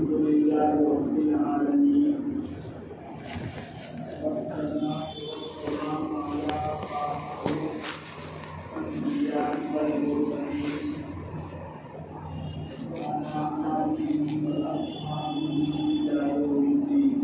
Alhamdulillah Rabbil Alamin. Wassalatu wassalamu ala asyrafil anbiya'i wal mursalin wa ala alihi wa ashabihi ila yaumiddin.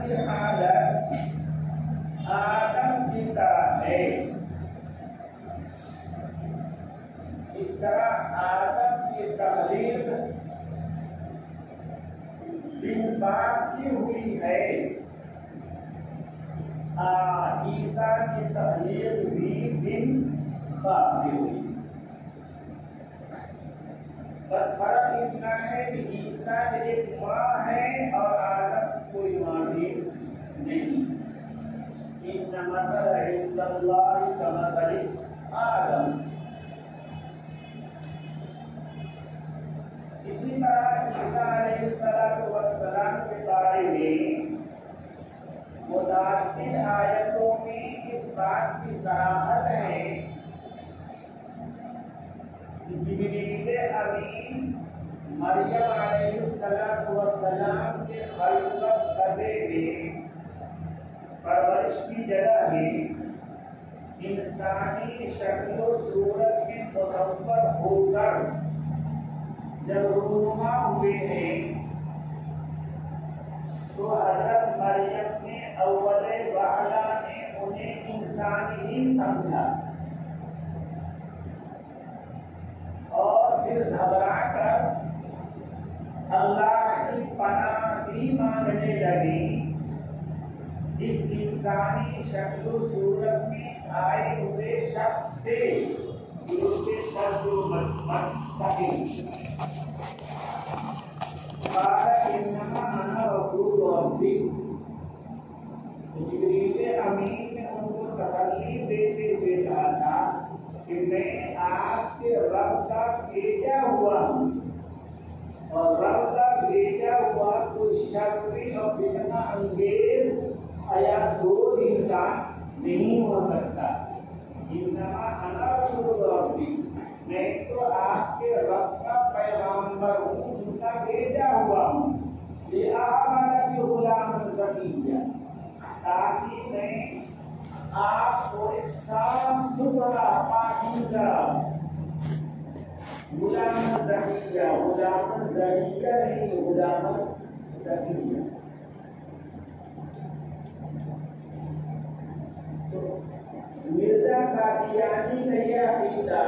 کی حالت آدم کی طرح ہے، اس طرح آدم کی تخلیق بن پاک کی ہوئی ہے، عیسیٰ کی تخلیق بھی بن پاک کی ہوئی۔ بس فرق اتنا ہے کہ عیسیٰ ایک ماں ہے اور آدم کوئی ماں بھی نہیں۔ ان مثل عند اللہ کمثل آدم۔ اسی طرح عیسیٰ علیہ السلام کے بارے میں متعدد آیتوں میں اس بات کی صراحت ہے کہ جبریل امین مریم علیہ السلام کے خلقت کرنے میں پرورش کی جگہ میں انسانی شکل و صورت میں مصور ہو کر جب رونما ہوئے ہیں تو حضرت مریم نے اول وہلہ میں انہیں انسانی ہی سمجھا اور پھر گھبرا کر اللہ کی پناہ بھی مانگنے لگی اس انسانی شکل و صورت میں آئے ہوئے شخص سے جو اس کے شرط و مستقیم قال انما انا رسول ربک۔ جبریل امین نے ان کو تسلی دیتے ہوئے کہا تھا کہ میں آپ کے رب کا بھیجا ہوا ہوں اور رب کا بھیجا ہوا کوئی شرعی اور فتنہ انگیز یا سوز انسان نہیں ہو سکتا۔ انما انا رسول ربک، میں تو آپ کے رب کا پیغامبر ہوں، ان کا بھیجا ہوا ہوں، لِأَعْمَلَ بِغُلَامٍ زَكِيٍّ، تاکہ میں آپ کو ایک صاف ستھرا پاکیزہ غلام زکیہ، غلام زکیہ نہیں، غلام زکیہ۔ مرزا قادیانی کا یہ عقیدہ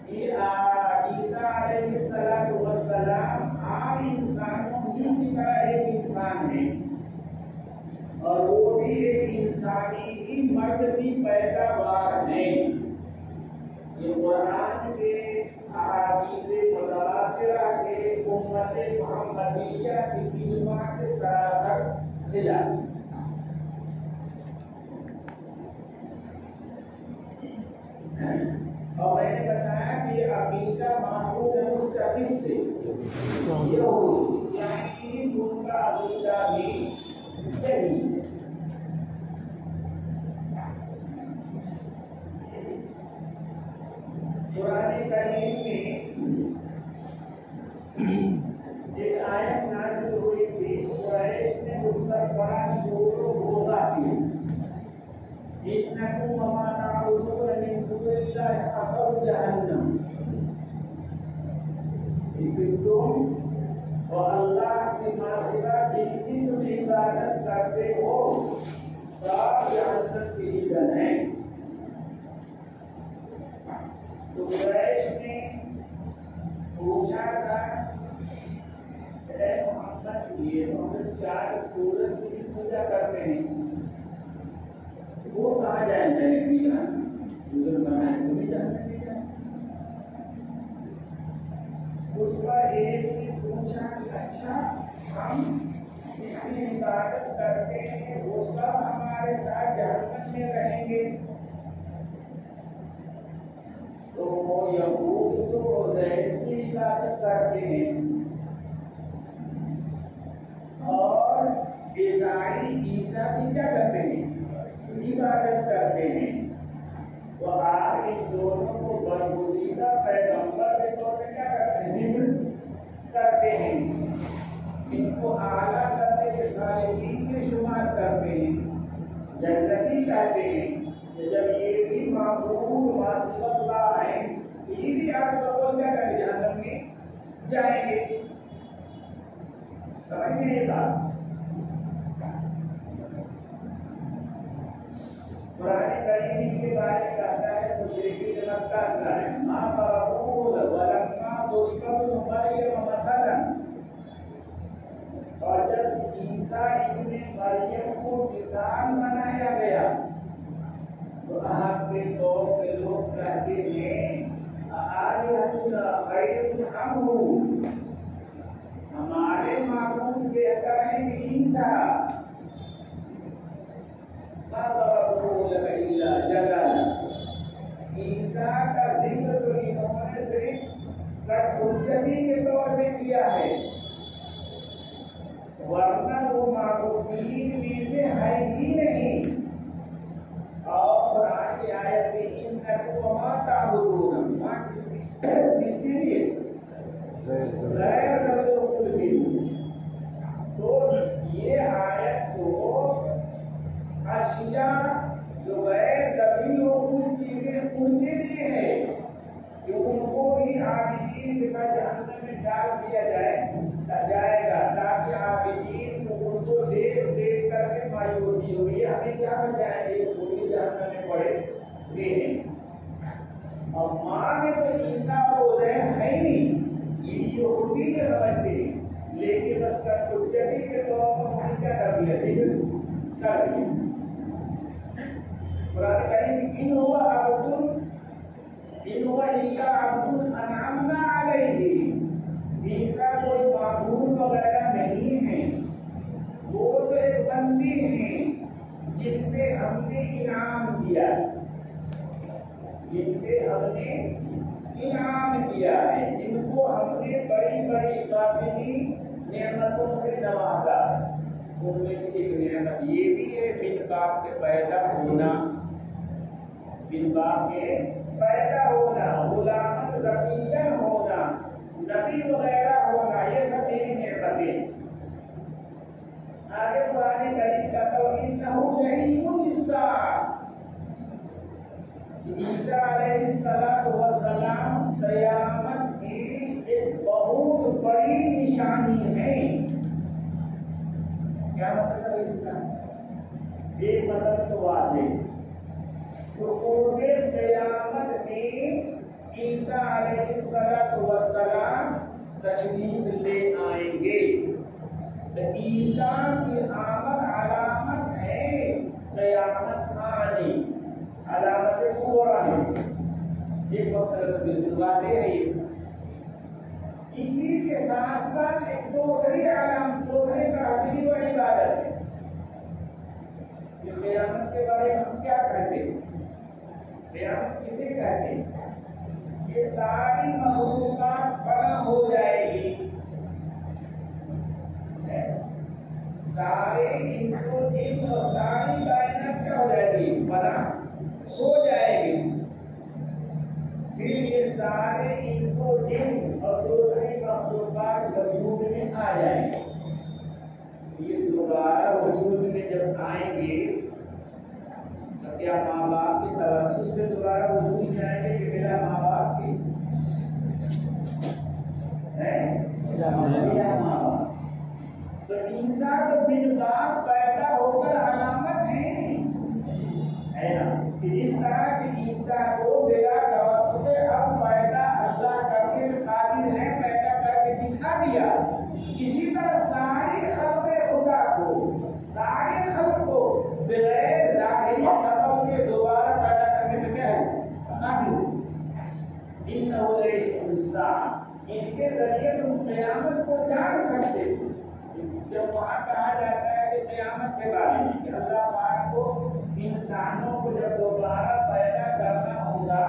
کہ عیسیٰ علیہ السلام عام انسانوں کی طرح ایک انسان ہے اور وہ بھی ایک انسانی ہی مرد کی پیداوار ہے، یہ قرآن کے احادیث متواترہ کے امت محمدیہ کی کلمہ کے سراسر خلاف۔ اور میں نے بتایا کہ عقیدہ معقول ہے اس کا کس سے؟ یہودی، یعنی ان کا عقیدہ بھی یہی ہے۔ قرآن کریم میں ایک آیت نازل ہوئی تھی، قریش نے اس پر بڑا شور و غوغا کیا، إنكم وما تعبدون من دون الله حصب جهنم، تم اور اللہ کی ماسوا جن کی تم عبادت کرتے ہو سب جہنم کی ایندھن ہیں۔ تو قریش نے پوچھا تھا اے محمد، یہ ہم چار سورج کی پوجا کرتے ہیں، وہ کہاں جائیں گے؟ بزرگ بنائے وہ بھی جانتے ہیں۔ اس پر ایک نے پوچھا کہ اچھا ہم اس کی عبادت کرتے ہیں، وہ سب ہمارے ساتھ جہنم میں رہیں گے؟ تو وہ یہود تو عزیر کی عبادت کرتے ہیں اور عیسائی عیسیٰ کی کیا کرتے ہیں؟ عبادت کرتے ہیں۔ تو آپ ان دونوں کو برگزیدہ پیغمبر کے طور پہ کیا کرتے ہیں؟ ذکر کرتے ہیں، ان کو اعلیٰ درجے کے صالحین میں شمار کرتے ہیں، جنتی کہتے ہیں۔ جب یہ بھی معبود واصل اللہ ہیں، یہ بھی آپ لوگوں کیا کریں؟ جہنم میں جائیں گے۔ سمجھ میں یہ بات؟ کہتے ہیں آلہتنا خیر ام ہو، ہمارے معبود بہتر ہیں کہ عیسیٰ، ما ضربوه لك الا جدلا، عیسیٰ کا ذکر تو انہوں نے صرف حجتی کے طور پہ کیا ہے، ورنہ وہ معبودین میں سے ہے ہی نہیں۔ اور قرآن کی آیت میں انکم وما تعبدون، وہاں کس کے لیے غیر ذل کے لیے، تو یہ آیت کو اشیاء جو غیر ذبیح و چیزیں ان کے لیے ہے کہ ان کو بھی عابدین کے ساتھ جہنم میں ڈال دیا جائے گا، تاکہ عابدین کو ان کو دیکھ دیکھ کر کے مایوسی ہوگی، ہمیں کیا بچائیں گے، پوری جہنم میں پڑے ہوئے ہیں۔ اور ماں نے تو عیسیٰ اور عزیر ہے نہیں، یہ یہودی کے سمجھتے ہیں، لیکن بس کا حجتی کے طور پر انہوں نے کیا کر دیا، ذکر کر دیا۔ قرآن کریم ان ہوا الا عبد انعمنا علیہ، عیسیٰ کوئی معبود وغیرہ نہیں ہے، وہ تو ایک بندے ہیں جن پہ ہم نے انعام کیا، جن پہ ہم نے انعام کیا ہے، جن کو ہم نے بڑی بڑی باطنی نعمتوں سے نوازا۔ ان میں سے ایک نعمت یہ بھی ہے بن باپ کے پیدا ہونا، بن باپ کے پیدا ہونا، غلام ذکیہ ہونا، نبی وغیرہ ہونا، یہ سب میری نعمتیں۔ آگے قرآن کریم کا انہ لعلم للساعۃ، عیسیٰ علیہ السلام قیامت کی ایک بہت بڑی نشانی ہے۔ کیا مطلب ہے اس کا؟ ایک مطلب تو واضح، قرب قیامت میں عیسیٰ علیہ السلام تشریف لے آئیں گے، تو عیسیٰ کی آمد علامت ہے قیامت آنی، علامت کبریٰ ہے، ایک مطلب بالکل واضح ہے یہ۔ اسی کے ساتھ ساتھ ایک دوسری علامت، دوسرے کا عجیب و عبادت ہے۔ قیامت کے بارے میں ہم کیا کہتے ہیں؟ قیامت کسے کہتے ہیں؟ یہ ساری مخلوقات فنا ہو جائے گی، سارے انس و جن اور ساری کائنات کیا ہو جائے گی؟ فنا ہو جائے گی۔ پھر یہ سارے انس و جن اور دوسری مخلوقات وجود میں آ جائیں گے۔ یہ دوبارہ وجود میں جب آئیں گے تو کیا ماں باپ کی توسط سے دوبارہ وجود میں آئیں گے کہ میرا ماں باپ کی میرا ماں باپ؟ تو عیسیٰ تو بن باپ پیدا ہو کر علامت ہے نا، کہ اس طرح کہ عیسیٰ کو بلا توسط اب پیدا اللہ کرنے میں قادر ہے، پیدا کر کے دکھا دیا۔ اسی طرح ساری خلق خدا کو، سارے خلق کو بغیر ظاہری سبب کے دوبارہ پیدا کرنے میں کیا ہے؟ قادر۔ انہ لعلم للساعۃ، ان کے ذریعے تم قیامت کو جان سکتے ہو۔ جب وہاں کہا جاتا ہے کہ قیامت کے بارے میں کہ اللہ پاک کو انسانوں کو جب دوبارہ پیدا کرنا ہوگا،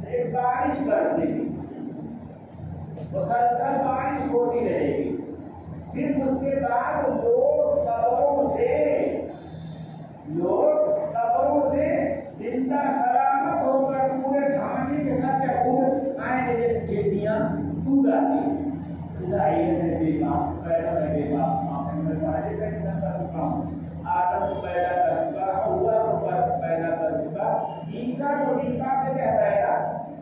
ایک بارش برسے گی، مسلسل بارش ہوتی رہے گی، پھر اس کے بعد لوگ قبروں سے زندہ سلامت ہو کر پورے ڈھانچے کے ساتھ آئیں گے، جیسے کھیتیاں ٹوٹ آتی ہیں۔ آدم کو پیدا کر چکا، ہوا کو پیدا کر چکا، عیسیٰ کو پیدا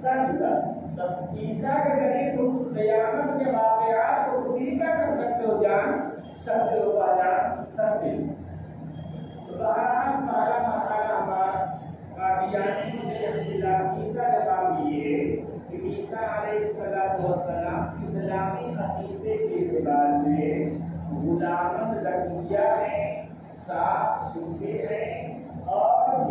کر چکا۔ تب عیسیٰ کے ذریعے تم قیامت کے واقعات کو طریقہ کر سکتے ہو، جان سکتے ہو، پہچان سکتے ہو۔ تو بہرحال پہلا مرحلہ ہمارا قادیانی سے اختلاف عیسیٰ کے باب یہ کہ عیسیٰ علیہ السلام اسلامی عقیدے کے اعتبار سے غلام ذکیہ ہیں، صاف ستھرے ہیں اور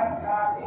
88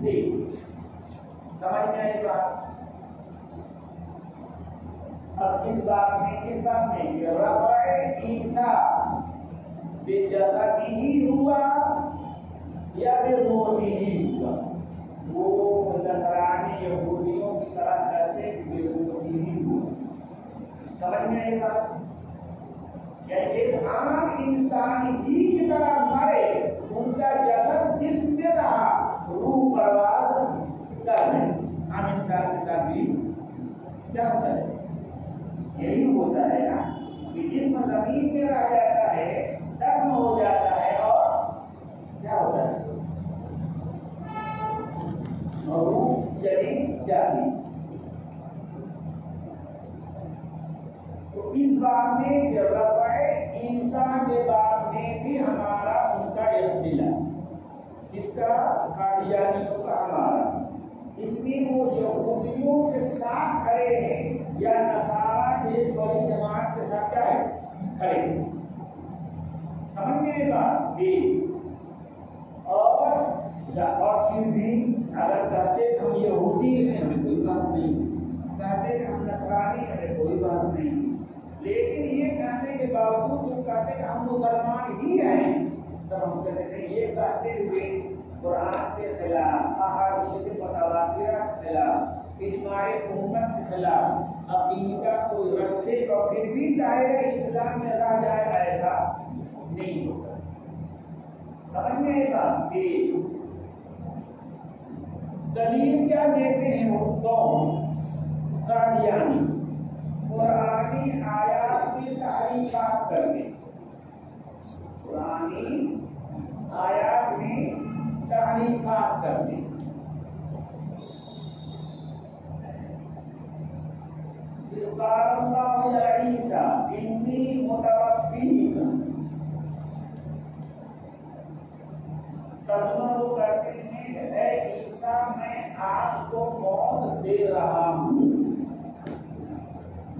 ٹھیک سمجھ میں آئی بات؟ اب اس بات میں رفع عیسیٰ بجسدہ ہی ہوا یا پھر روحی ہی ہوا؟ وہ نصرانی یہودیوں کی طرح کرتے کہ روحی ہی ہوا. سمجھ میں آئی بات؟ ایک عام انسان ہی کی طرح مرے، ان کا جسد جسم میں رہا، روح پرواز کر رہے. عام انسان کے ساتھ بھی کیا ہوتا ہے؟ یہی ہوتا ہے نا کہ جسم زمین میں رہ جاتا ہے، دفن ہو جاتا ہے اور کیا ہوتا ہے؟ اور روح چلی جاتی. تو اس بات میں رفع عیسیٰ کے بات میں بھی ہمارا ان کا اختلاف، اس کا قادیانیوں کا ہمارا، اس میں وہ یہودیوں کے ساتھ کھڑے ہیں یا نصارہ کی ایک بڑی جماعت کے ساتھ کیا ہے کھڑے ہیں. سمجھ میں بات بھی. اور پھر بھی اگر کہتے ہم یہودی ہیں ہمیں کوئی بات نہیں، کہتے ہم نصرانی ہیں ہمیں کوئی بات نہیں، لیکن یہ کہنے کے باوجود جو کہتے کہ ہم مسلمان ہی ہیں، تب ہم کہتے ہیں یہ کہتے ہوئے قرآن کے خلاف، احادیث متواترہ کے خلاف، اجماع امت کے خلاف عقیدہ کوئی رکھے اور پھر بھی چاہے اسلام میں رہ جائے، ایسا نہیں ہوتا. سمجھ میں آئے گا کہ دلیل کیا دیتے ہیں وہ قوم قادیانی؟ قرآنی آیات کی تعریفات کرتے، قرآنی آیات میں تعریفات کرتے. قال اللہ یا عیسیٰ انی متوفیک، ترجمہ وہ کرتے ہیں اے عیسیٰ میں آپ کو موت دے رہا ہوں،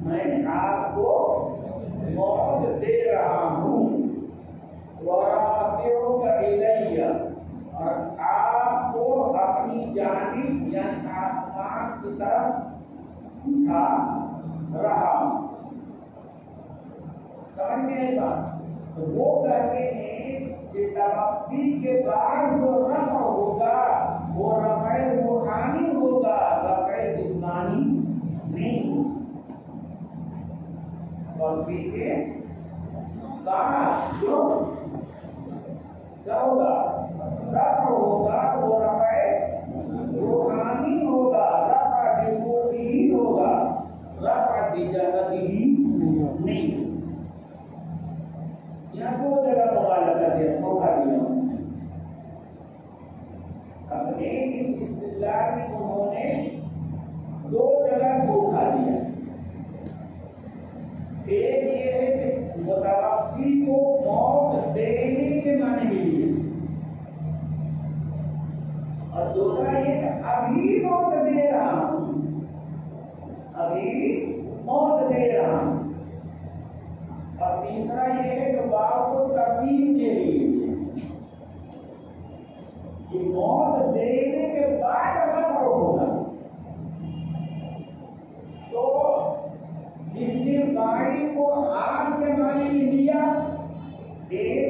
میں آپ کو موت دے رہا ہوں، ورافعک الیہ، اور آپ کو اپنی جانب یعنی آسمان کی طرف اٹھا رہا ہوں. سمجھ میں آئی بات؟ تو وہ کہتے ہیں کہ توفی کے بعد جو رفع ہوگا وہ رفع روحانی ہوگا، رفع جسمانی نہیں ہوگا. توفی کے بعد جو کیا ہوگا رفع ہوگا وہ رفع روحانی ہوگا، رفع جسمانی ہی ہوگا، رفع جسدی نہیں. یہاں دو جگہ مغالطہ دیا، دھوکہ دیا. اپنے اس استدلال میں انہوں نے دو جگہ دھوکہ دیا. ایک یہ ہے کہ متوفی کو موت دینے کے معنی کے لیے، اور دوسرا یہ کہ ابھی موت دے رہا ہوں، ابھی موت دے رہا ہوں. اور تیسرا یہ ہے کہ باپ کو ترتیب کے لیے کہ موت دینے کے بعد اگر ہوگا تو اس نے گاڑی کو آگ کے معنی میں لیا، ایک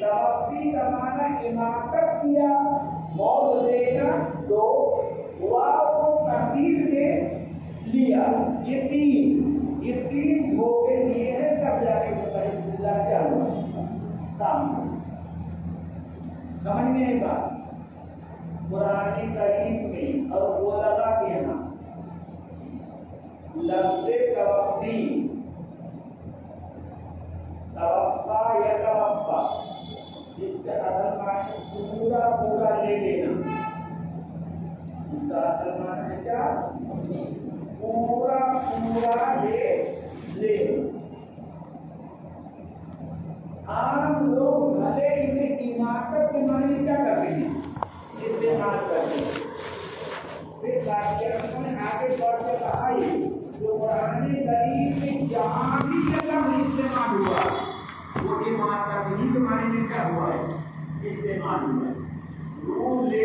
توفی کا معنی اماطت کیا، موت دینا، دو واو کو ترتیب میں لیا. یہ تین دھوکے دیے ہیں، تب جا کے استدلال کیا ہوا سامنے. سمجھ میں آئی بات؟ قرآن کریم میں اور وہ لگا کے یہاں لفظ توفی، توفا یا توفا، اس کا اصل معنی پورا پورا لے لینا. اس کا اصل معنی ہے کیا؟ پورا پورا لے. عام لوگ بھلے اسے اماطت کے معنی کیا کرتے ہیں استعمال کرتے ہیں. پھر بادشاہوں نے آگے بڑھ کے کہا یہ جو قرآن کریم میں جہاں بھی لفظ استعمال ہوا وہ اماطت ہی کے معنی میں کیا ہوا ہے استعمال ہوا. روح لے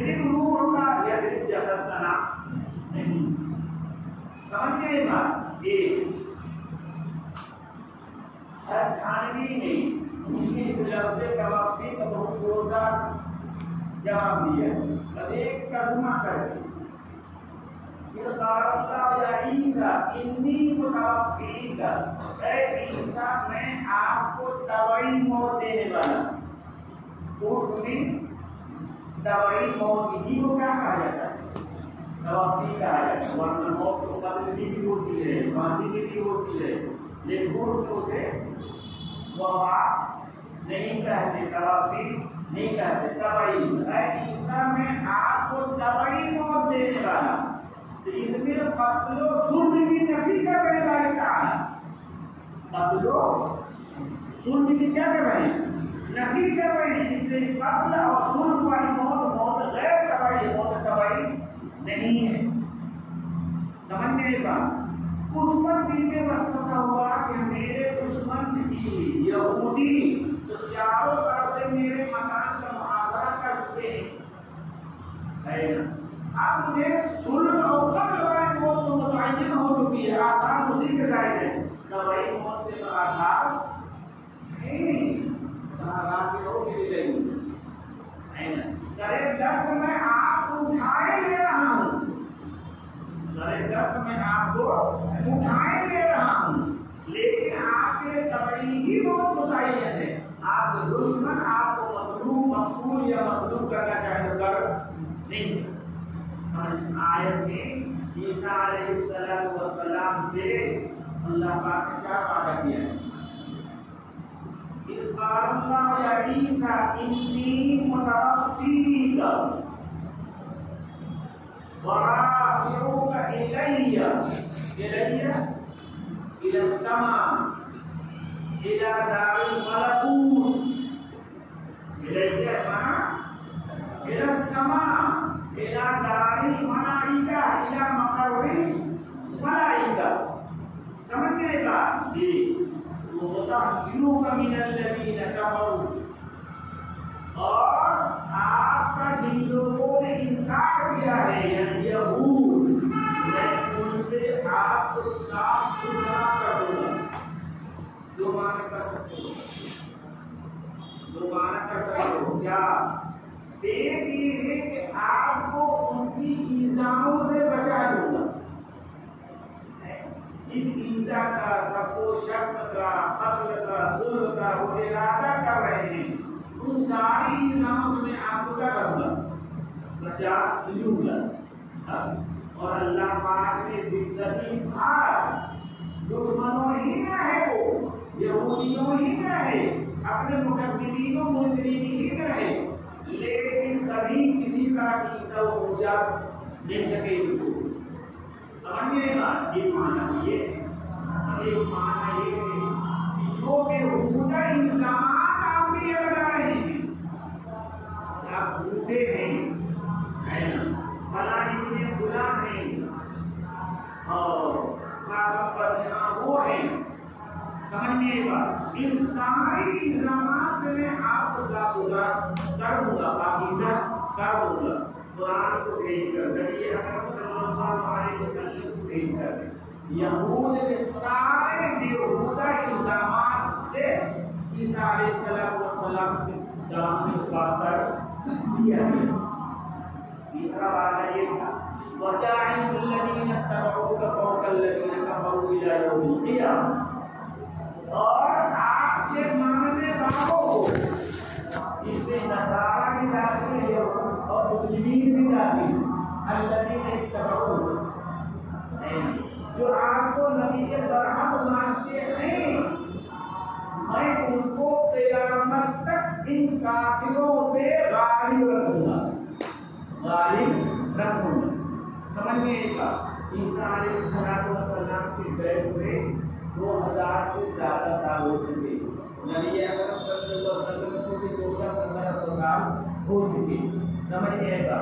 صرف روح ہوگا یا صرف جسد کا نام نہیں. سمجھ گئے بات؟ ایک ہر تھانوی نے اس لفظ توفی کا بہت زوردار جواب دیا. اب ایک ترجمہ کر کے پھر قال اللہ یا عیسیٰ انی متوفیک، اے عیسیٰ میں آپ کو طبعی موت دینے والا. اردو میں طبعی موت ہی کو کیا کہا جاتا ہے؟ توفی کہا جاتا ہے. ورنہ موت تو قبل سے بھی ہوتی ہے، پھانسی میں بھی ہوتی ہے، لیکن اردو سے وبا نہیں کہتے، توفی نہیں کہتے، طبعی. اے عیسیٰ میں آپ کو طبعی موت دینے والا. تو اس میں قتل و ظلم کی نفی کر رہے ہیں. قتل و ظلم کی کیا کر رہے ہیں؟ نفی کر رہے ہیں. اس لیے قتل اور ظلم والی موت موت غیر طبعی، موت طبعی نہیں ہے. سمجھ میں یہ بات؟ اس پر دل میں وسوسہ ہوا کہ میرے دشمن کی یہودی تو چاروں طرف سے میرے مکان کا محاصرہ کرتے ہیں. اب مجھے ظلم اور قتل والی موت تو متعین ہو چکی ہے، آسان اسی کے ظاہر ہے. طبعی موت سے آسان نہیں، سرے دست میں آپ کو اٹھائے لے رہا ہوں، سرے دست میں آپ کو اٹھائے لے رہا ہوں، لیکن آپ کے طبعی ہی موت متعین ہے. آپ کے دشمن آپ کو مظلوم مقتول یا مظلوم کرنا چاہے تو کر نہیں سکتے. آیت میں عیسیٰ علیہ السلام سے اللہ پاک نے کیا وعدہ کیا ہے؟ اذ قال اللہ یا عیسیٰ انی متوفیک ورافعک الی السماء الی دار الملکوت الی السماء إلى دار الملائكة إلى مقر الملائكة. سمجھنے کا جی وَمُطَهِّرُكَ مِنَ الَّذِينَ كَفَرُوا، اور آپ کا جن لوگوں نے انکار کیا ہے یعنی یہود، میں ان سے آپ کو صاف ستھرا کر دوں گا. جو معنی کر سکتے ہو، جو معنی کر سکتے ہو کیا؟ ایک یہ ہے کہ آپ کو ان کی الزاموں سے بچا لوں گا. اس ایزا کا، سب کو شک کا، قتل کا، ظلم کا وہ ارادہ کر رہے ہیں، ان ساری الزاموں سے میں آپ کو کیا کروں گا؟ بچا لوں گا. اور اللہ پاک نے زندگی بھر دشمنوں ہی نہ ہے، وہ یہودیوں ہی نہ ہے، اپنے مقدمین و منکرین ہی نہ ہے، لیکن کبھی کسی طرح کی توجہ دے سکے تو سمجھنے گا. یہ معنی یہ ہے، ایک معنی یہ ہے کہ جو کہ حقوق الزامات آپ بھی یہ بتا رہے ہیں، آپ جھوٹے ہیں، فلاں ابن فلاں ہیں اور وہ ہیں. سمجھنے گا ان ساری الزامات سے میں آپ کو صاف ستھرا کر دوں گا، پاکیزہ کر دوں گا. قرآن کو بھیج کر نبی اکرم صلی اللہ علیہ وسلم کو بھیج کر یہود کے سارے بیہودہ الزامات سے عیسیٰ علیہ السلام کے دامن چھپا کر دیا گیا. تیسرا وعدہ یہ تھا وَجَاعِلُ الَّذِينَ اتَّبَعُوكَ فَوْقَ الَّذِينَ كَفَرُوا إِلَىٰ يَوْمِ الْقِيَامَةِ، اور آپ کے ماننے والوں کو اس میں نصارہ بھی داخل ہے اور مسلمین بھی داخل ہیں. الذین اتبعوہ، جو آپ کو نبی کے برحق مانتے ہیں، میں ان کو قیامت تک ان کافروں پہ غالب رکھوں گا، غالب رکھوں گا. سمجھیے گا عیسیٰ علیہ السلام کے بیت میں 2000 سے زیادہ سال ہو چکے. نبی اکرم صلی اللہ علیہ وسلم کو بھی 215 سال ہو چکے. سمجھیے گا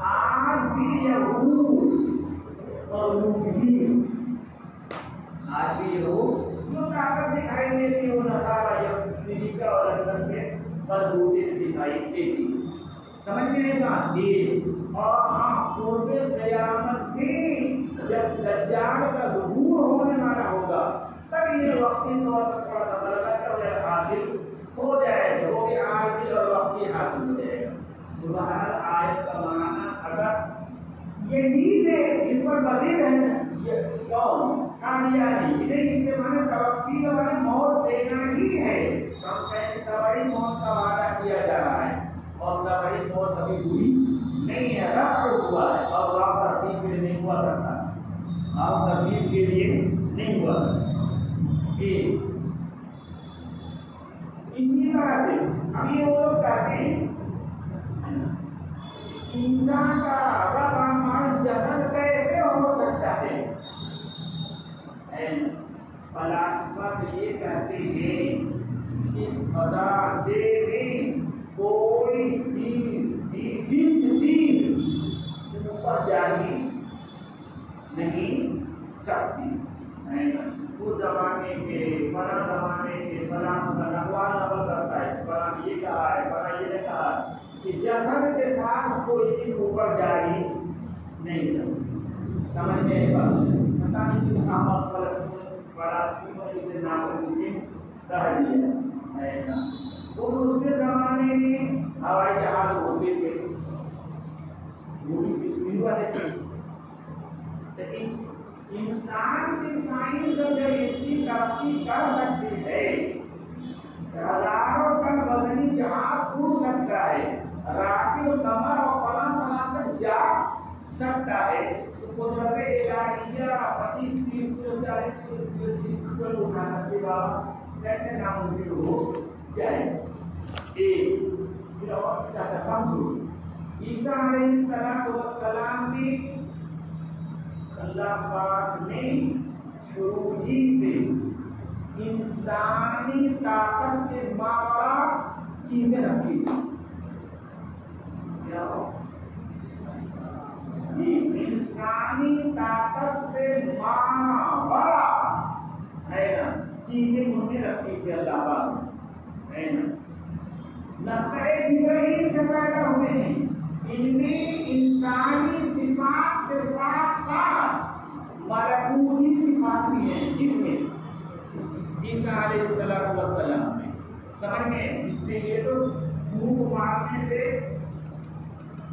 آج بھی یہود اور لوگین، آج بھی یہود جو طاقت دکھائی دیتی وہ نصارہ یہودی کا اور اندر سے مضبوطی دکھائی دیتی. سمجھ میں نہیں بات یہ اور ہم قرب قیامت بھی جب دجال کا ظہور ہونے والا ہوگا تب یہ وقتی طور پر تھوڑا سا برکت حاصل ہو جائے گا، وہ بھی عاجل اور وقتی حاصل ہو جائے گا۔ تو ہر آیت کا معنی اگر یہی ہے اس پر مزید ہے یہ کون کامیابی نہیں، اس کے معنی توقع والی موت دینا ہی ہے۔ بڑی موت کا وعدہ کیا جا رہا ہے اور بڑی موت ابھی ہوئی نہیں ہے، رفع ہوا ہے اور واپس ترتیب کے لیے نہیں ہوا کرتا، اور ترتیب کے لیے نہیں ہوا کرتا۔ اسی طرح سے ابھی وہ لوگ کہتے ہیں انسان کا رب ہمارا جسد کیسے ہو سکتا ہے؟ فلاسفہ یہ کہتے ہیں اس خدا سے بھی کوئی چیز اوپر جاری نہیں سکتی۔ اس زمانے کے فلاں زمانے کے فلاں نقوال نقل کرتا ہے، فلاں یہ کہا ہے، فلاں یہ نے کہا کہ جسد کے ساتھ کوئی چیز اوپر جاری نہیں سکتی۔ سمجھ میں پتہ نہیں کہ احمد فلسفی میں اسے ناممکن کہہ دیا ہے نا۔ تو اس کے زمانے میں ہوائی جہاز ہوتے تھے، پوری کشمیر والے تھے، لیکن انسان کی سائنس اگر اتنی ترقی کر سکتی ہے، ہزاروں ٹن وزنی جہاز اڑ سکتا ہے، راکٹ کمر اور فلاں تک جا سکتا ہے، تو قدرت الہیہ 25-30 کلو 40 کلو اٹھا سکتے بابا کیسے ناممکن ہو جائے؟ پھر اور کیا سمجھو عیسیٰ علیہ السلام بھی اللہ پاک نے شروع ہی سے انسانی طاقت کے ماورا چیزیں رکھی انسانی طاقت سے ماورا ہے نا چیزیں انہوں نے رکھی تھی اللہ پاک ہے نا۔ نقطۂ جبرائیل سے پیدا ہوئے ہیں، ان میں انسانی صفات کے ساتھ ساتھ ملکوتی صفات بھی ہیں، جس میں عیسیٰ علیہ السلام میں سمجھ میں اس سے یہ تو منہ مارنے سے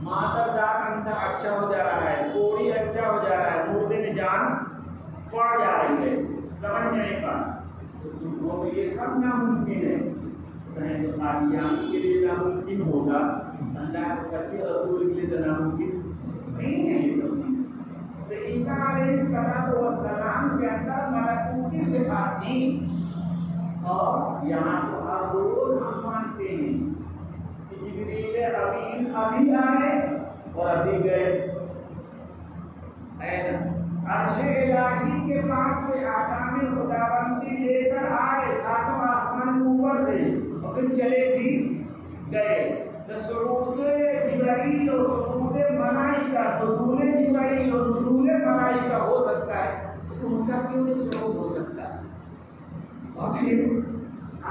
مادر ذات اندر اچھا ہو جا رہا ہے، کوڑی اچھا ہو جا رہا ہے، مردے میں جان پڑ جا رہی ہے، سمجھ میں نہیں پڑا تو یہ سب ناممکن ہے۔ قادیانی کے لیے ناممکن ہوگا، اللہ کے سچے رسول کے لیے تو ناممکن نہیں ہے یہ سب چیز۔ تو عیسیٰ علیہ السلام کے اندر ملکوتی صفات تھیں، اور یہاں تو ہر روز ہم مانتے ہیں کہ جبریل امین ابھی آئے اور ابھی گئے، عرش الہی کے پاس سے احکام خداوندی لے کر آئے ساتوں آسمان اوپر سے اور پھر چلے بھی گئے۔ تو سرود جبرائیل اور سرود ملائکہ، نزول جبرائیل اور نزول ملائکہ ہو سکتا ہے، تو ان کا کیوں نہیں سرود ہو سکتا؟ اور پھر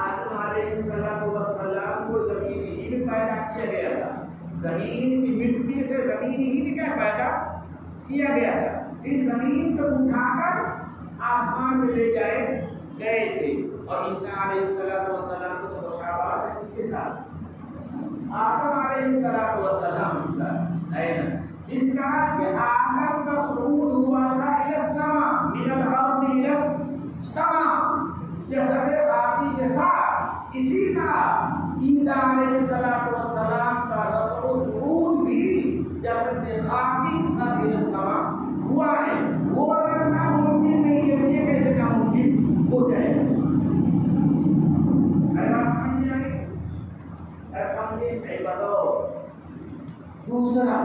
آدم علیہ السلام کو زمینی ہند پیدا کیا گیا تھا، زمین کی مٹی سے زمینی ہند کیا پیدا کیا گیا تھا، پھر زمین کو اٹھا کر آسمان میں لے جائے گئے تھے۔ اور عیسیٰ علیہ السلام کو تو مشابہت ہے کس کے ساتھ؟ آدم علیہ السلام ہے نا، جس کا کہ آدم کا صعود ہوا تھا الی السماء، من الارض الی السماء، جسد خاکی کے ساتھ، اسی طرح عیسیٰ علیہ السلام کا رفع و صعود بھی جسد خاکی کے ساتھ الی السماء ہوا ہے۔ وہ اگر ناممکن نہیں ہے، یہ کیسے ناممکن ہو جائے گا؟ بتاؤ دوسرا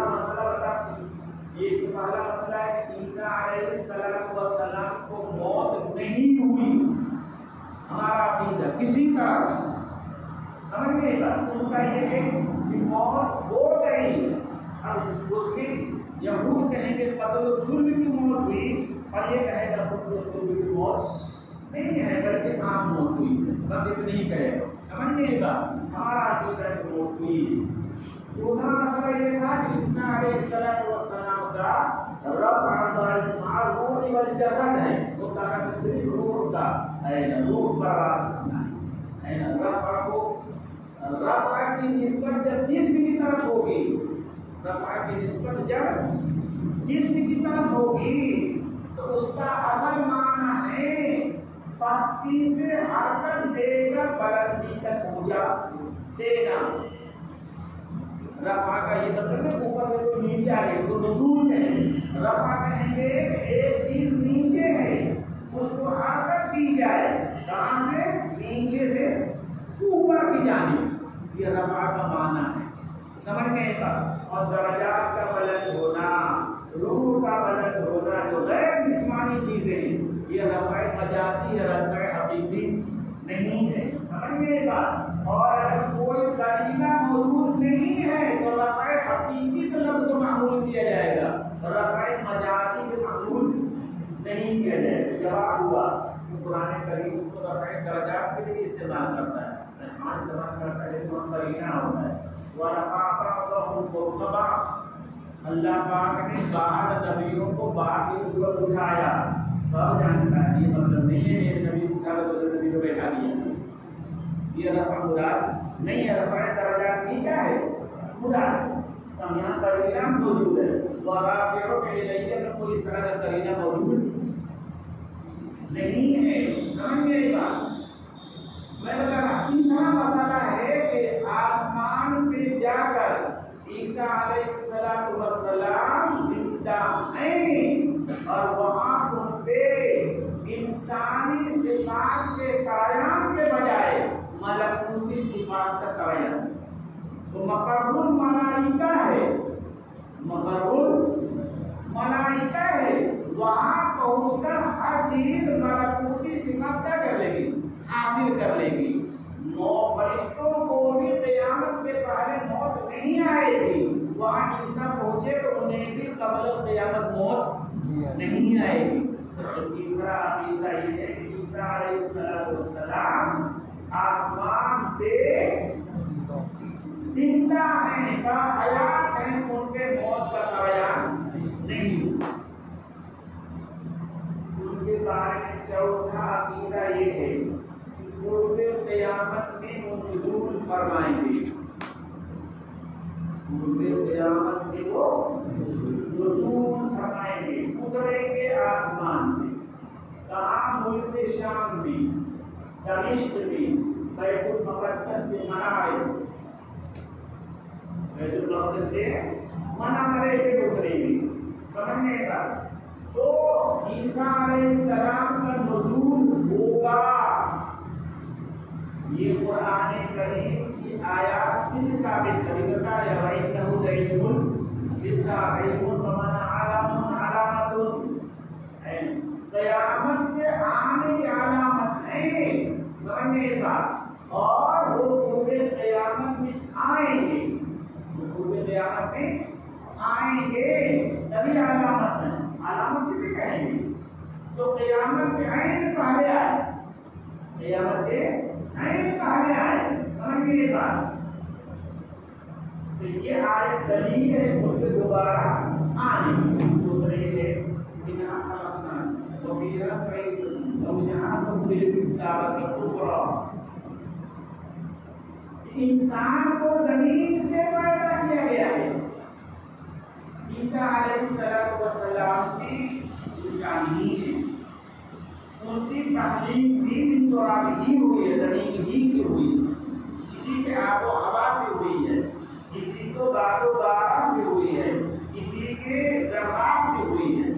مسئلہ بتا، یہ پہلا مسئلہ ہے کہ عیسیٰ علیہ السلام کو موت نہیں ہوئی، ہمارا عقیدہ کسی طرح کا سمجھ میں بات ان کا یہ ہے کہ موت ہو گئی۔ اب اس کی یہود کہیں گے قتل ظلم کی موت ہوئی، اور یہ کہے گا قتل ظلم کی موت نہیں ہے بلکہ عام موت ہوئی ہے، بس اتنی ہی کہے گا، سمجھنے کا ہمارا عقیدہ موت ہوئی۔ دوسرا مسئلہ یہ تھا کہ عیسیٰ علیہ السلام کا رب المعروف والجسد ہے، وہ کہا کہ صرف روح کا ہے، روح پر راز کرنا ہے، رفع کو رفع کی نسبت جب جسم کی طرف ہوگی، رفع کی نسبت جب جسم کی طرف ہوگی تو اس کا اصل معنی ہے پستی سے حرکت دے کر بلندی تک پہنچا دینا۔ رفع کا یہ مطلب ہے اوپر سے تو نیچے ہے، تو نزول ہے۔ رفع کہیں گے ایک چیز نیچے ہے، اس کو حرکت دی جائے، کہاں سے؟ نیچے سے اوپر کی جانب، یہ رفع کا معنی ہے، سمجھنے کا۔ اور درجات کا بلند ہونا، روح کا بلند ہونا، جو غیر جسمانی چیزیں ہیں، یہ رفع مجازی ہے، رفع حقیقی نہیں ہے، سمجھنے کا۔ اور اگر کوئی قرینہ موجود نہیں ہے تو رفع حقیقی سے لفظ کو معمول کیا جائے گا، رفع مجازی سے معمول نہیں کیا جائے گا۔ جواب ہوا کہ قرآن کریم کو رفع درجات کے لیے استعمال کرتا ہے، استعمال کرتا ہے جو قرینہ ہوتا ہے۔ ورفع بعضهم فوق بعض، اللہ پاک نے بعض نبیوں کو بعض کے اوپر اٹھایا، سب جانتا ہے، یہ مطلب نہیں ہے یہ نبی اٹھا کر دوسرے نبی کو بیٹھا دیا، یہ رفع مراد نہیں ہے۔ رفع درجات کی کیا ہے؟ مراد ہم یہاں قرینہ موجود ہے، ورافعوں کے لیے کوئی اس طرح کا قرینہ موجود نہیں ہے، سمجھ گئے بات؟ میں بتا رہا تیسرا مسئلہ ہے کہ آسمان پہ جا کر عیسیٰ علیہ السلام زندہ ہیں اور وہاں ان پہ انسانی صفات کے قیام کے بجائے ملکوتی صفات کا قیام، تو مقر الملائکہ ہے، مقر الملائکہ ہے، وہاں پہنچ کر ہر چیز ملکوتی صفات کیا کر لے گی؟ حاصل کر لے گی۔ فرشتوں کو بھی قیامت کے پہلے موت نہیں آئے گی، وہاں عیسیٰ پہنچے تو انہیں بھی قبل قیامت موت نہیں آئے گی۔ تیسرا عقیدہ یہ ہے کہ عیسیٰ علیہ السلام آسمان سے زندہ ہیں، باحیات ہیں، ان کے موت کا قیام نہیں۔ ان کے بارے میں چوتھا عقیدہ یہ ہے قرب قیامت میں وہ نزول فرمائیں گے، قرب قیامت میں وہ نزول فرمائیں گے، اتریں گے آسمان سے، کہاں؟ ملک شام میں، دمشق میں، بیت المقدس کے منارے، بیت المقدس کے منارے پہ اتریں گے، سمجھنے کا۔ تو عیسیٰ علیہ السلام کا نزول ہوگا، یہ قرآن کریم کی آیات سے ثابت کرتا ہے۔ وَإِنَّهُ لَعِلْمٌ لِلسَّاعَةِ وَمَا عَلَامَةٌ، قیامت کے آنے کی علامت ہے، سمجھنے کا۔ اور وہ قرب قیامت میں آئیں گے، وہ قرب قیامت میں آئیں گے، تبھی علامت ہے، علامت کسے کہیں گے؟ تو قیامت کے آئیں سے پہلے آئے، قیامت کے پہلے آئے، سمجھیے بات۔ تو یہ آیت دلیل ہے اس کے دوبارہ آنے کی، دوسرے ہے بنا خلقنا وفیہا فعید اور یہاں تبدیل دعوت اخرى، انسان کو زمین سے پیدا کیا گیا ہے۔ عیسیٰ علیہ السلام کی انسانی ہے، ان کی تخلیق بھی تراب ہی ہوئی ہے، زمین ہی سے ہوئی، کسی کے آب و ہوا سے ہوئی ہے، کسی کو باد و بارہ سے ہوئی ہے، کسی کے ذرات سے ہوئی ہے،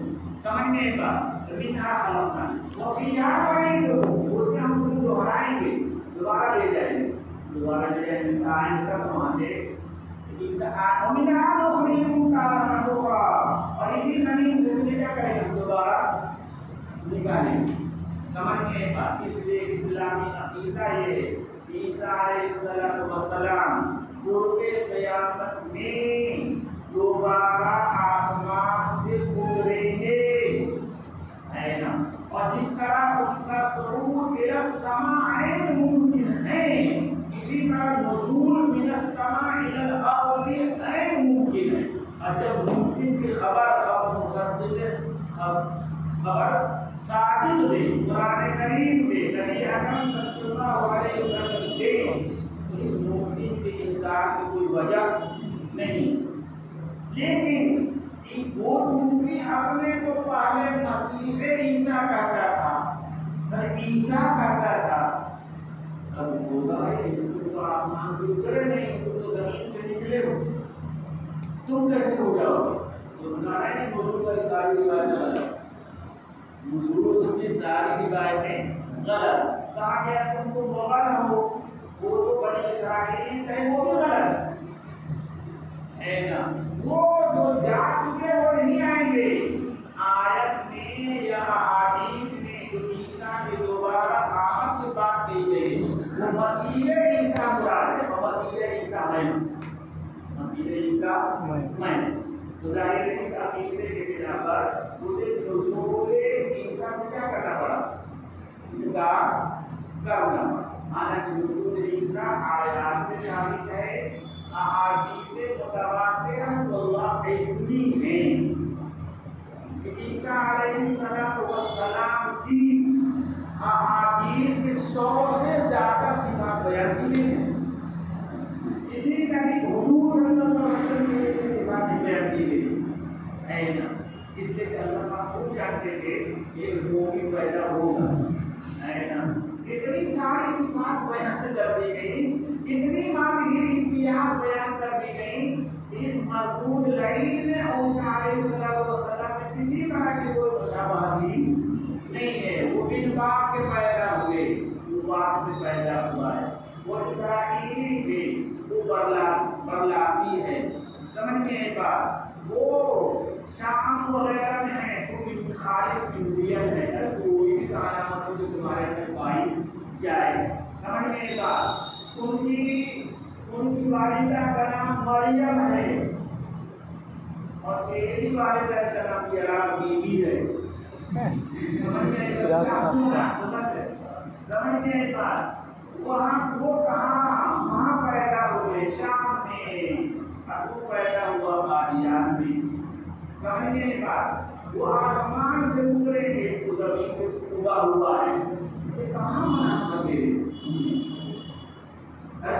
سمجھنے کا۔ بنا خلقنا وفیہا فعید، اس میں ہم کو دوہرائیں گے، دوبارہ لے جائیں گے، دوبارہ لے جائیں گے سائن تک، وہاں سے ومنہا نخرجکم تارۃ اخری، اور اسی زمین سے مجھے کیا کریں گے؟ دوبارہ نکالیں گے، سمجھنے کا۔ اس لیے اسلامی عقیدہ یہ ہے عیسیٰ علیہ السلام قرب قیامت میں دوبارہ آسمان سے اتریں گے، ہے نا، اور جس طرح اس کا صعود خبر صادق دے، قرآن کریم دے، نبی اکرم صلی اللہ علیہ وسلم دے، تو اس ممکن کے انکار کی کوئی وجہ نہیں. لیکن وہ چونکہ اپنے کو پہلے مسیح عیسیٰ کہتا تھا، عیسیٰ کہتا تھا، اب بولا ہے تم تو آسمان سے اترے نہیں، تم تو زمین سے نکلے ہو، تم کیسے ہو جاؤ گے؟ تو نارائن بزرگ کی ساری روایتیں غلط، بزرگ کی ساری روایتیں غلط. کہا گیا تم کو موقع نہ ہو، وہ تو بنی اسرائیل کہیں وہ بھی غلط ہے نا. وہ جو جا چکے وہ نہیں آئیں گے. آیت میں یا حدیث میں جو عیسیٰ کی دوبارہ آمد کی بات کی گئی وہ مسیح عیسیٰ مراد ہے. مسیح عیسیٰ میں، مسیح عیسیٰ میں تو ظاہر ہے اس عقیدے کے بنا پر مجھے حضور عیسیٰ سے کیا کرنا پڑا؟ انکار کرنا. حالانکہ حضور عیسیٰ آیات سے ثابت ہے، احادیث متواتر اللہ علمی ہیں کہ عیسیٰ علیہ السلام کی احادیث میں 100 سے زیادہ صفات بیان کی گئی ہیں. اسی طرح حضور صلی اللہ علیہ وسلم کی صفات بیان کی گئی ہے نا. اس لیے کہ اللہ پاک خود جانتے تھے کہ نبی پیدا ہوگا ہے نا. اتنی ساری صفات بیان کر دی گئی، اتنی ماہر امتیاز بیان کر دی گئی. اس مضمون لائن میں عیسیٰ علیہ السلام میں کسی طرح کی کوئی مشابہت نہیں ہے. وہ بن باپ سے پیدا ہوئے، وہ باپ سے پیدا ہوا ہے. وہ اسرائیلی تھے، وہ برلاسی ہے. سمجھ میں ایک بات، وہ شام وغیرہ میں ہے تو خالص انڈین ہے، کوئی بھی علامت جو تمہارے میں پائی جائے. سمجھ میں ایک بات، ان کی والدہ کا نام مریم ہے اور تیری والدہ کا نام جلال بی بی ہے. سمجھ میں ایک بات، وہاں وہ کہاں وہاں پیدا ہوئے شام میں، وہ پیدا ہوا قادیان میں. سمجھنے کی بات، وہ آسمان سے اترے گے تو زمین کو ڈوبا ہوا ہے. یہ کہاں مناسب ہے؟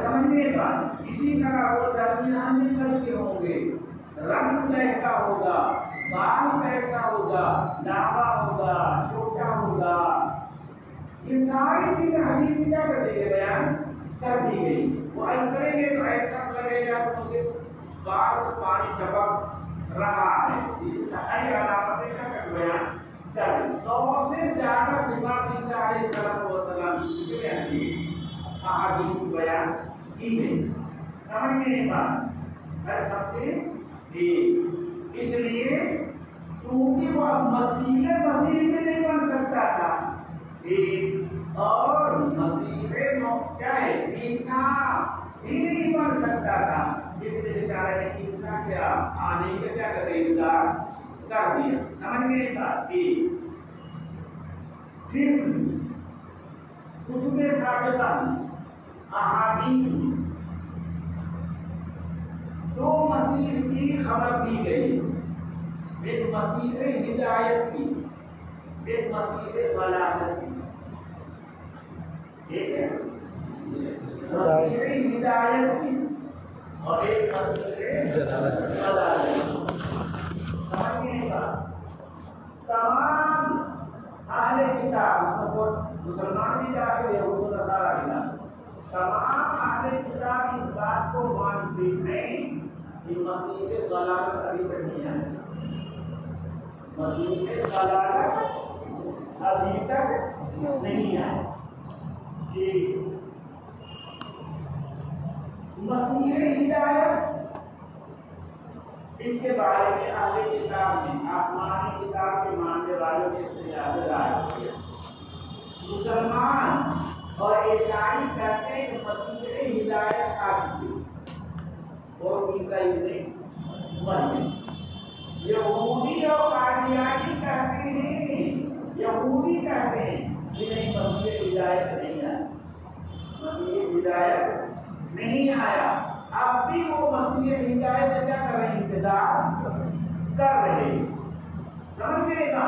سمجھنے کی بات. اسی طرح وہ درمیان میں کر کے ہوں گے، رنگ کیسا ہوگا، بال کیسا ہوگا، لاوا ہوگا، چھوٹا ہوگا، یہ ساری چیزیں حدیث میں کیا کر دی گئی، بیان کر دی گئی. وہ کریں گے تو ایسا لگے گا تو اسے بال سے پانی ٹپک رہا ہے. صحیح علامتیں کیا کر بیان کر 100 سے زیادہ صفات عیسیٰ علیہ السلام کی احادیث بیان کی گئی. سمجھ میں نہیں بات ہے سب سے ٹھیک. اس لیے کیونکہ وہ مسیح میں نہیں بن سکتا تھا اور مسیح کیا ہے عیسیٰ ہی نہیں بن سکتا تھا. اس لیے بیچارے نے عیسیٰ کے آنے کا کیا کر انکار کر دیا. سمجھ میں نہیں بات. پھر کتب ثابتہ احادیث دو مسیح کی خبر دی گئی، ایک مسیح ہدایت کی، ایک مسیح ضلالت کی. ایک ہے مسیح ہدایت کی اور ایک مسیح ضلالت. سمجھنے کا تمام اہل کتاب مسلمان بھی جاتے ہیں، تمام اہل کتاب اس بات کو مانتے ہیں کہ مسیح ضلالت ابھی تک نہیں آئی. مسیح ضلالت ابھی تک نہیں آئی. مسیح ہدایت اس کے بارے میں اہل کتاب نے آسمانی کتاب کے ماننے والوں کے زیادہ رائے. مسلمان اور عیسائی کہتے ہیں کہ مسیح ہدایت آ چکی اور عیسائی نہیں بنے. یہودی اور قادیانی کہتے ہیں، یہودی کہتے ہیں کہ نہیں مسیح ہدایت نہیں آیا، مسیح ہدایت نہیں آیا. اب بھی وہ مسیح ہدایت کیا کر رہے ہیں، انتظار کر رہے ہیں. سمجھ گئے نا؟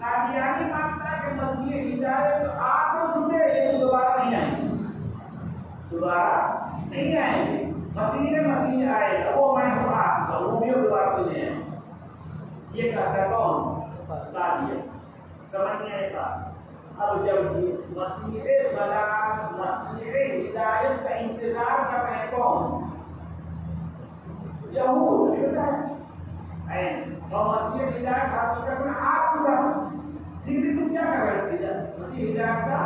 قادیانی مانتا ہے کہ مسیح ہدایت آ تو چکے لیکن دوبارہ نہیں آئیں گے، دوبارہ نہیں آئیں گے۔ مسیح آئے گا، وہ میں بات کروں وہ بھی دوبارہ تو نہیں آئیں گے۔ یہ کہتا ہے کون؟ قادیانی۔ سمجھنے کا اب جب مسیح سلام مسیح ہدایت کا انتظار کر رہے ہیں کون؟ یہود اور مسیح ہدایت حقیقت میں آ چکا ہے، لیکن تم کیا کر رہے تھے؟ مسیح ہدایت کا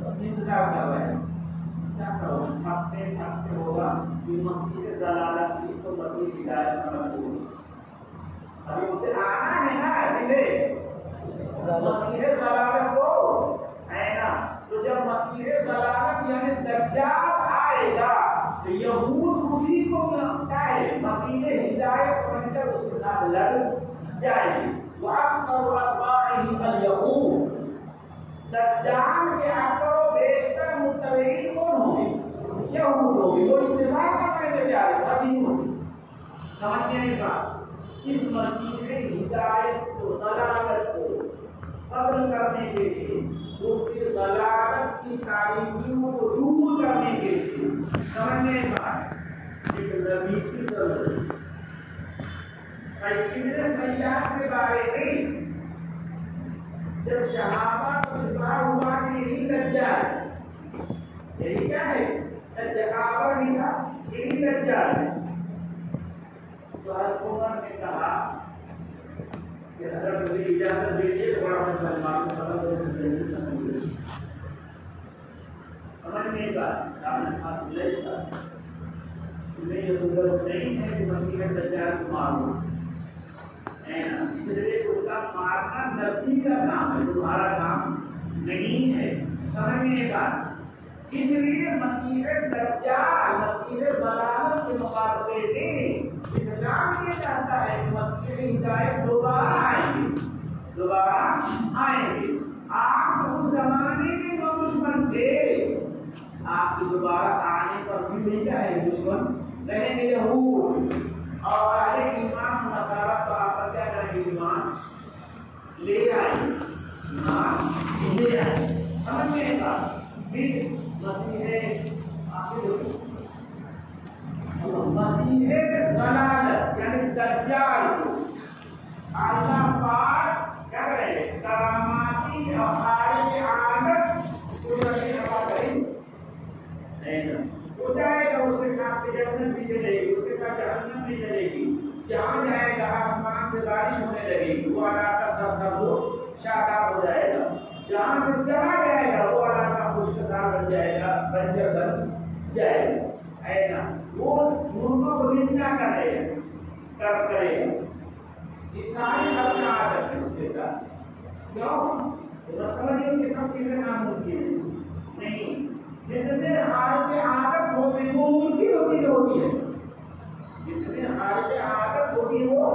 انتظار کر رہے ہیں، کیا کرو؟ تھکتے ہوگا کہ مسیح ضلالت کی تو مسیح ہدایت سمجھ لو، ابھی اسے آنا ہے نا، کسے؟ مسیح ضلالت کو ہے نا۔ تو جب مسیح ضلالت یعنی دجال آئے گا تو یہود اسی کو کیا ہے؟ مسیح ہدایت سمجھ کر اس کے ساتھ لڑ جائیں گے۔ وَأَكْثَرُ أَتْبَاعِهِ الْيَهُودُ، دجال کے اکثر و بیشتر متبعین کون ہوں گے؟ یہود ہوں گے۔ وہ انتظار کر رہے بیچارے صدیوں سے، سمجھنے کا اس مسیح ہدایت کو ضلالت کو قبل کرنے کے لیے، اس کی ضلالت کی تاریخیوں کو دور کرنے کے لیے سمجھنے کا ایک نبی کی ضرورت ہے۔ سیدنا سیاد کے بارے میں جب صحابہ کو سپاہ ہوا کہ یہی دجال، یہی کیا ہے؟ دجال نہیں تھا، یہی دجال ہے، تو حضرت عمر نے کہا کہ حضرت مجھے اجازت دیجیے تھوڑا میں سلمان کو سمجھنے کا تمہیں یہ ضرورت نہیں ہے کہ مسیح دجال کو مارو، ہے نا؟ اس لیے اس کا مارنا نبی کا کام ہے، تمہارا کام نہیں ہے، سمجھنے کا۔ اس لیے مسیح دجال مسیح ضلالت کے مقابلے میں اسلام یہ چاہتا ہے کہ مسیح ہدایت دوبارہ آئیں گے، دوبارہ آئیں گے۔ آپ اس زمانے میں جو دشمن تھے، آپ کے دوبارہ آنے پر بھی نہیں جائے دشمن رہیں گے یہود، اور اہل ایمان نصارہ تو آپ پر کیا کریں گے؟ ایمان لے آئیں، ایمان لے آئیں، سمجھنے کا۔ پھر مسیح ضلالت یعنی دجال کو اللہ پاک کیا کرے؟ کراماتی اور خارج عادت کو ہو جائے گا، اس کے ساتھ جنت بھی چلے گی، اس کے ساتھ جہنم بھی چلے گی، جہاں جائے گا آسمان سے بارش ہونے لگے گی، وہ علاقہ سرسبز و شاداب ہو جائے گا، جہاں سے چلا جائے گا وہ علاقہ خشکسار بن جائے گا، بنجر بن جائے گا، ہے نا؟ وہ ملکوں کو زندہ کرے گا، یہ ساری اپنا عادت ہے اس کے ساتھ۔ کیوں؟ سمجھیں کہ سب چیزیں ناممکن ہیں، نہیں، جتنے حالت عادت ہوتی ہے وہ ممکن ہوتی ہے، جتنے حالت عادت ہوتی ہے وہ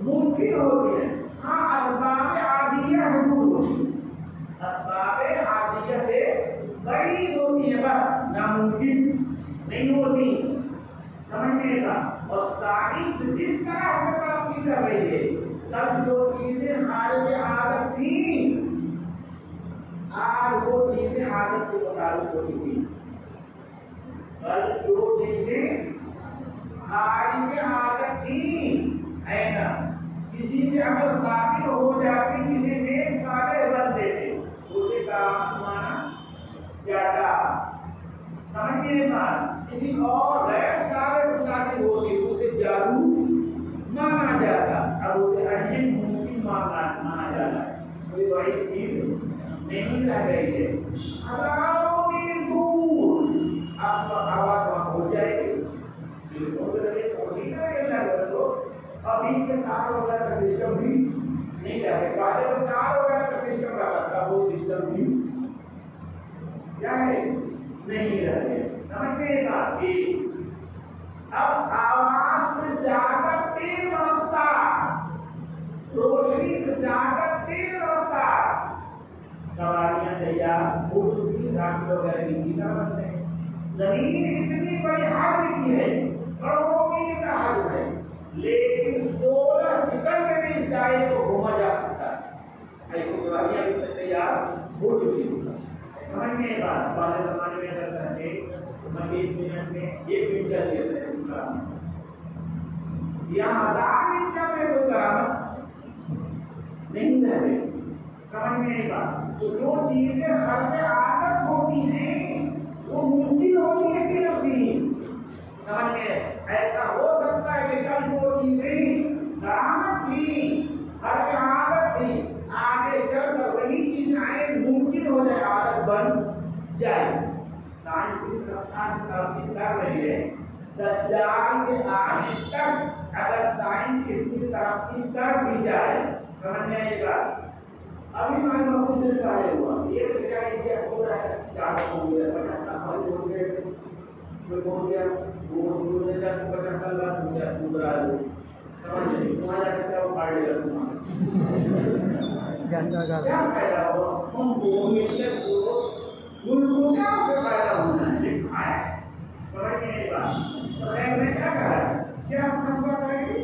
ممکن ہوتی ہے۔ ہاں اسباب عادیہ سے دور ہوتی ہے، اسباب عادیہ سے بعید ہوتی ہے، بس ناممکن نہیں ہوتی، سمجھنے کا۔ اور سائنس جس طرح سے ترقی کر رہی ہے، تب جو چیزیں حالت عادت تھیں آج وہ چیزیں عادت کے مطابق ہو چکی، کل جو چیزیں حالت عادت تھیں، ہے نا؟ کسی سے اگر ثابت ہو جاتی، کسی نیک صالح بندے سے اسے کام مانا جاتا، سمجھنے کا۔ کسی اور غیر صالح سے ثابت ہوتی اسے جادو مانا جاتا، اب اسے عجیب ممکن مانا جاتا ہے، کوئی بڑی چیز نہیں رہ گئی ہے۔ ہزاروں میل دور آپ کا آواز وہاں ہو جائے گی، ابھی کے تار وغیرہ کا سسٹم بھی نہیں رہے، پہلے تو تار وغیرہ کا سسٹم رہا تھا، وہ سسٹم بھی کیا ہے؟ نہیں رہے، سمجھتے کا کہ اب آواز سے زیادہ تیز رفتار، روشنی سے زیادہ تیز رفتار سواریاں تیار ہو چکی، راکٹ وغیرہ اسی طرح بنتے ہیں۔ زمین اتنی بڑی حجم کی ہے، کروڑوں میل کا حجم ہے، لیکن 16 سیکنڈ میں اس دائرے کو تیار ہو چکی ہے. سمجھ میں یہ بات پہلے زمانے میں اگر کرتے 1 منٹ میں 1 منٹ چل لیتے ہیں. یہاں 1000 منٹ میں کوئی کرامت نہیں رہے. سمجھ میں یہ بات. تو جو چیزیں ہر میں عادت ہوتی ہیں وہ ممکن ہوتی ہے کہ نہیں. سمجھ میں ایسا ہو سکتا ہے کہ کل وہ چیزیں کرامت تھی ہر میں عادت تھی آگے چل کر وہی چیز آئے ممکن ہو جائے عادت بن جائے. سائنس اس رفتار سے ترقی کر رہی ہے. دجال کے آنے تک اگر سائنس اتنی ترقی کر دی جائے سمجھ میں آئے گا. ابھی میں بہت سے سارے ہوا یہ کیا کیا ہو رہا ہے 4 ہو گیا 50 سال ہو گئے کوئی ہو گیا وہ نے جب 50 سال بعد ہو گیا دوسرا سمجھ نہیں تمہارا کیا وہ پاڑ لے گا کیا فائدہ ہوا. ہم کو ملت کو ملک کیا سے فائدہ ہونا ہے لکھا ہے. سمجھ میں یہ بات. تو خیر میں کیا کہا ہے کیا ہم کو کریں گے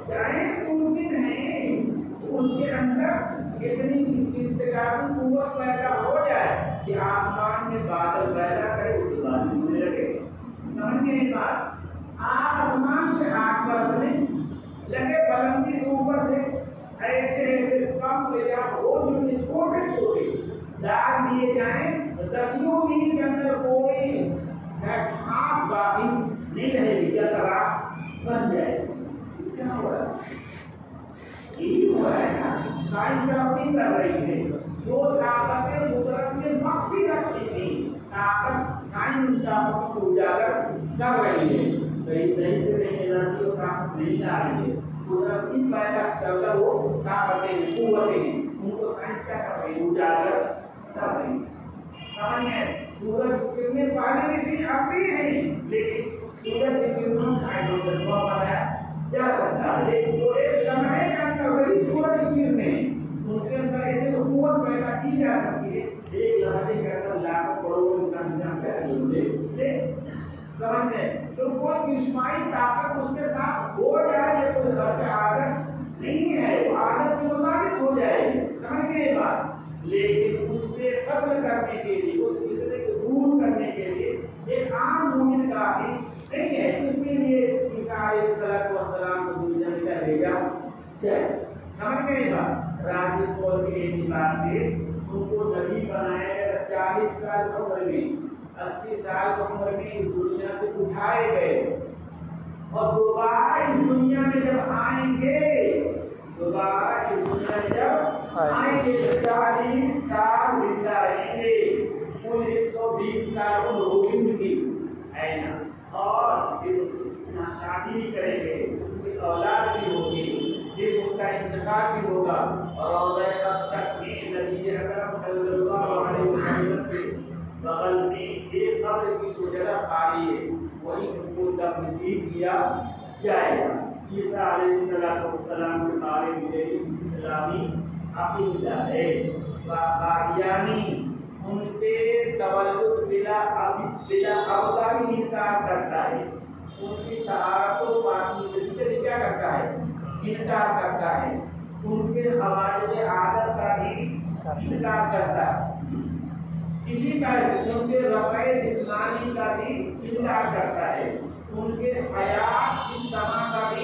چاہے ممکن ہے اس کے اندر اتنی انتقامی قوت پیدا ہو جائے کہ آسمان میں بادل پیدا کرے اس کے بعد ہونے لگے. سمجھ میں یہ بات. آسمان سے آگ برسنے لگے بلندی کے اوپر سے ایسے ایسے کم لے جا ہو جو چھوٹے چھوٹے ڈال دیے جائیں 10 میل کے اندر کوئی خاص باقی نہیں رہے گی کیا طرح بن جائے. کیا ہو رہا ہے یہی ہو رہا ہے نا. سائنس ترقی کر رہی ہے. جو طاقتیں قدرت میں مخفی رکھی تھی طاقت سائنس طاقت کو اجاگر کر رہی ہے. کہیں کہیں سے نہیں انرجی اور طاقت نہیں آ رہی ہے. قدرت کی پیدا کر کر وہ طاقتیں قوتیں ان کو سائنس کیا کر رہی ہے اجاگر کر رہی ہے. سمجھ میں سورج کرنے پانی میں بھی آتی ہے لیکن سورج کی کرنوں کا ہائیڈروجن بم بنایا جا سکتا ہے. جو ایک لمحے کے اندر وہی سورج کی کرنیں ان کے اندر ایک قوت پیدا کی جا سکتی ہے. ایک لمحے کے اندر لاکھوں کروڑوں انسان پیدا ہوتے ہیں. سمجھ میں تو کوئی اجتماعی طاقت اس کے ساتھ ہو جائے یہ کوئی غلط عادت نہیں ہے. وہ عادت کے مطابق ہو جائے گی. سمجھ میں یہ بات. لیکن اس سے قتل کرنے کے لیے اس فطرے کو دور کرنے کے لیے ایک عام مومن کافی نہیں ہے. اس کے لیے عیسیٰ علیہ السلام کو دنیا میں بھیجا جائے. سمجھ میں یہ بات. راجی قول کے اعتبار سے ان کو نبی بنایا گیا. 40 سال کی عمر میں 80 سال کی عمر میں اس دنیا سے اٹھائے گئے اور دوبارہ اس دنیا میں جب آئیں گے دوبارہ اس دنیا میں جب آئیں گے 40 سال زندہ رہیں گے. کل 120 سال عمر ہوگی ان کی ہے نا. اور پھر شادی بھی کریں گے ان کی اولاد بھی ہوگی پھر ان کا انتقال بھی ہوگا. اور تک میں نبی اکرم صلی اللہ علیہ وسلم کے بغل میں ایک قبر کی جو جگہ خالی ہے وہی ان کو دفن کیا جائے گا. عیسیٰ علیہ السلام کے بارے میں اسلامی عقیدہ ہے. قادیانی ان کے تولد بلا ابتدائی انکار کرتا ہے. ان کی طہارت و پاکی سے کیا کرتا ہے انکار کرتا ہے. ان کے حوالے عادت کا بھی انکار کرتا ہے. اسی طرح سے ان کے رفع جسمانی کا بھی انکار کرتا ہے. ان کے حیات اجتماع کا بھی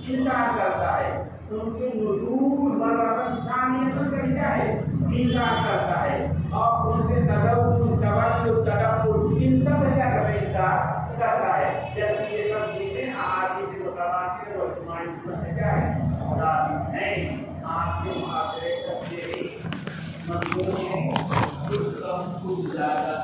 انکار کرتا ہے. ان کے نزول مرات ثانیت کا کیا ہے انکار کرتا ہے. اور ان کے تدبر تدبر ان سب کا کیا کرتا ہے انکار کرتا ہے. جبکہ یہ سب چیزیں احادیث متواتر اور اجماعی سے کیا ہے ثابت ہیں. آپ کے معاشرے کا یہ مضمون ہے کچھ کم کچھ زیادہ